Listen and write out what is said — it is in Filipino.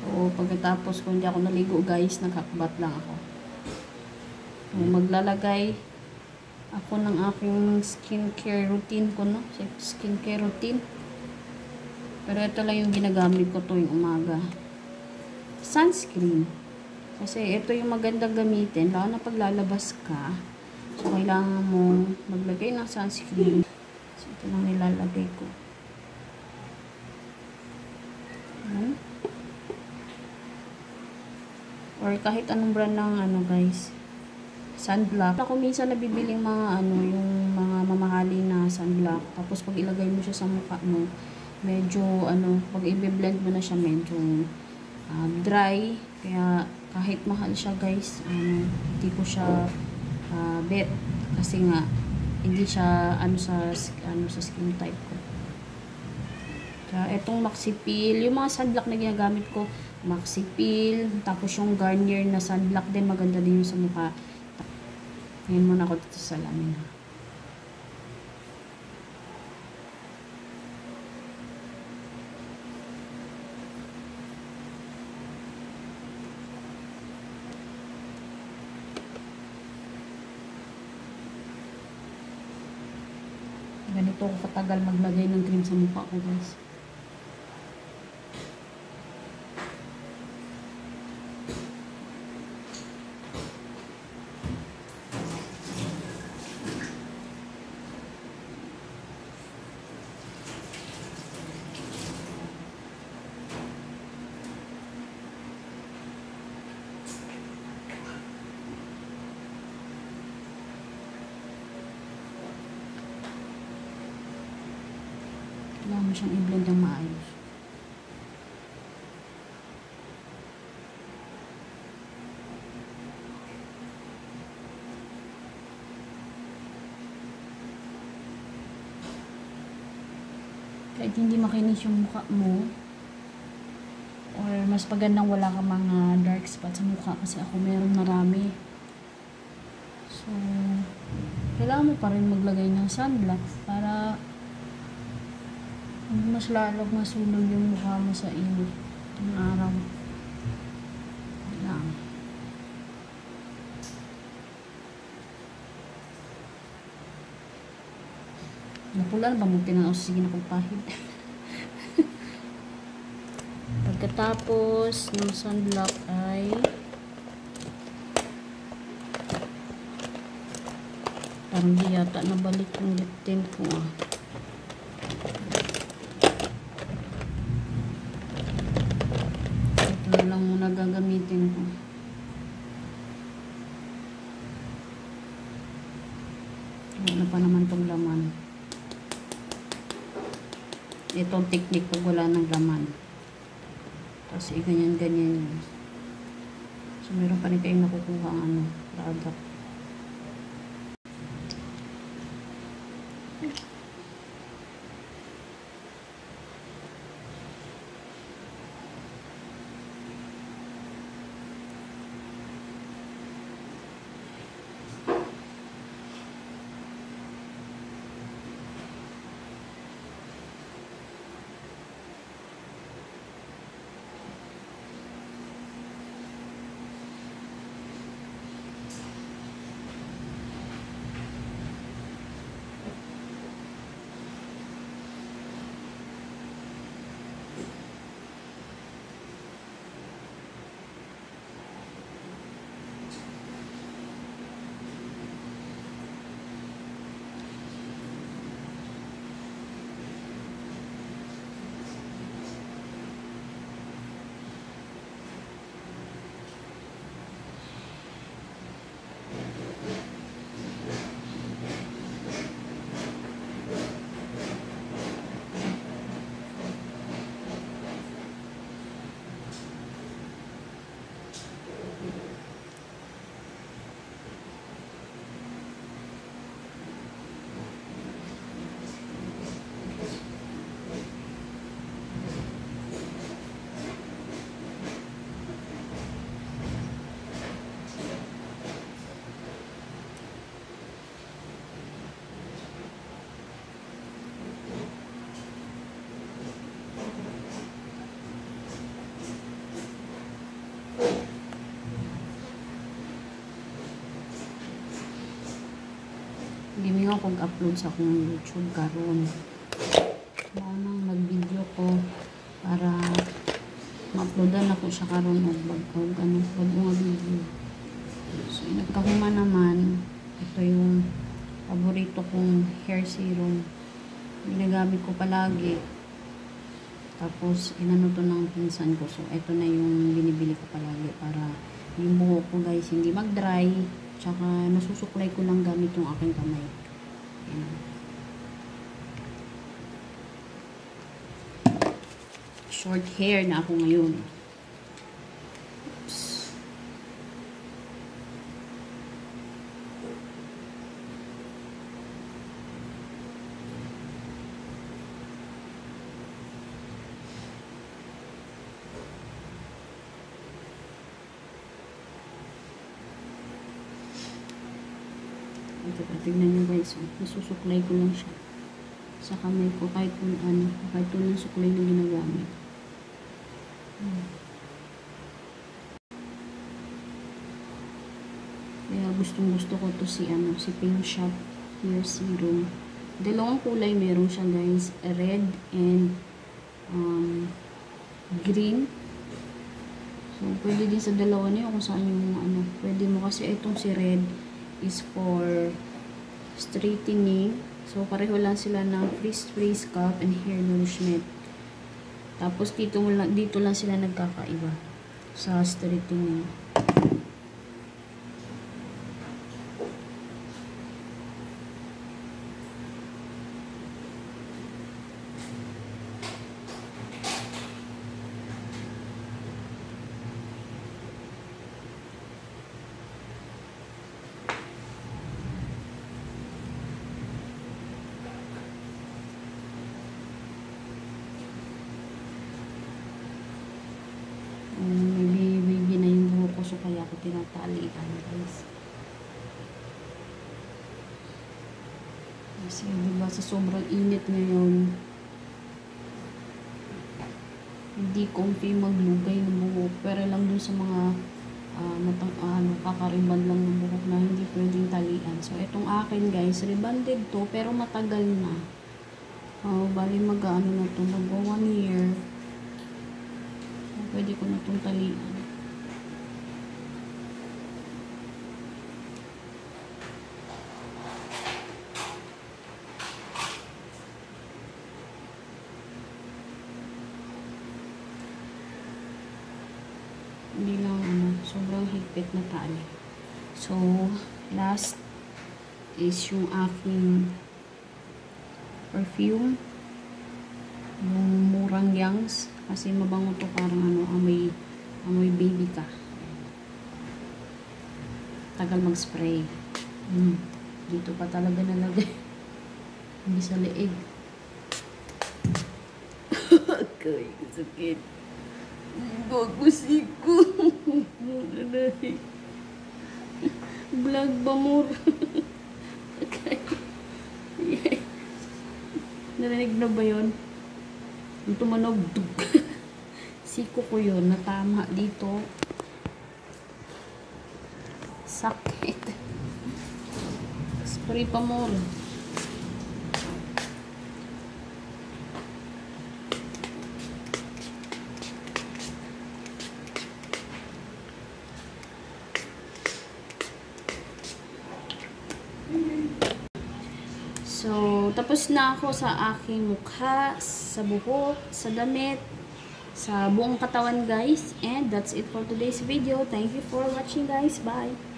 So, pagkatapos kung hindi ako naligo guys, naghakbat lang ako. So, maglalagay ako ng aking skincare routine ko, no? Skincare routine. Pero ito lang yung ginagamit ko tuwing umaga. Sunscreen. Kasi ito yung magandang gamitin, lalo na paglalabas ka. So, kailangan mong maglagay ng sunscreen. So, ito lang nilalagay ko. Or kahit anong brand ng ano guys, sunblock. Ako minsan nabibili mga ano, yung mga mamahali na sunblock. Tapos pag ilagay mo siya sa mukha mo, medyo ano, pag i-blend mo na siya, medyo dry. Kaya kahit mahal siya guys, hindi ko siya bet. Kasi nga, hindi siya ano sa skin type ko. Kaya etong Maxipil, yung mga sunblock na ginagamit ko, Maxipil, tapos yung Garnier na sunblock din, maganda din yung sa mukha. Ngayon muna ako dito sa salamin. Ganito ako katagal maglagay ng cream sa mukha ko guys. Kailangan mo siyang i-blend ng maayos. Kahit hindi makinis yung mukha mo, or mas pagandang wala ka mga dark spots sa mukha, kasi ako meron marami. So, kailangan mo pa rin maglagay ng sunblock para mas lalong masunog yung mukha mo sa init ng araw. Lang. Napula na ba mo tinanaw? Sige na pagpahid. Pagkatapos ng sunblock ay parang di yata nabalik yung lip tint ko Ito na lang muna gagamitin ko. Wala pa naman itong laman. Itong technique pag wala ng laman. Tapos ganyan-ganyan yun. So meron pa rin kayong nakukuha ang product. nga ako pag-upload sa akong YouTube karon. Nang nag-video ko para ma-uploadan ako siya karon og bagong video. So nagkahuma naman, ito yung paborito kong hair serum. Ginagamit ko palagi. Tapos inano to ng pinsan ko. So ito na yung binibili ko palagi para yung buhok ko guys hindi mag-dry. Tsaka nasusuklay ko lang gamit yung aking kamay. Ayan. Short hair na ako ngayon. Oops. Ito, tignan nyo guys, nasusuklay ko lang siya sa kamay ko kahit kung ano, kahit kung yung suklay na ginagamit. Kaya gustong gusto ko to si Pink Shop Hair Serum. Dalawang kulay meron siya guys, red and green. So pwede din sa dalawa niyo kung saan yung pwede mo kasi itong si red is for straightening. So, pareho lang sila ng free scalp and hair nourishment. Tapos, dito lang sila nagkakaiba sa straightening. Maybe na yung buhok ko, so kaya ako tinatalian guys. Kasi diba sa sobrang init ngayon, hindi comfy maglugay ng buhok. Pero lang dun sa mga kakariban lang ng buhok na hindi pwedeng talian. So itong akin guys, rebanded to pero matagal na. Bali mag-ano na to, mag 1 year. Pwede ko na itong talian. Hindi lang sobrang higpit na tali. So, last is yung aking perfume. Yung Murang Yangs. Kasi mabango to, parang amoy baby ka. Tagal mag-spray. Dito pa talaga nalagay. Hindi sa leeg. Okay, sakit. Gagusiko. Vlog ba mo? Okay. Narinig na ba yun? Yung tumanog. Siko ko yun. Natama dito. Sakit. Spray pa mo. So, tapos na ako sa aking mukha, sa buhok, sa damit, sa buong katawan guys. And that's it for today's video. Thank you for watching guys. Bye!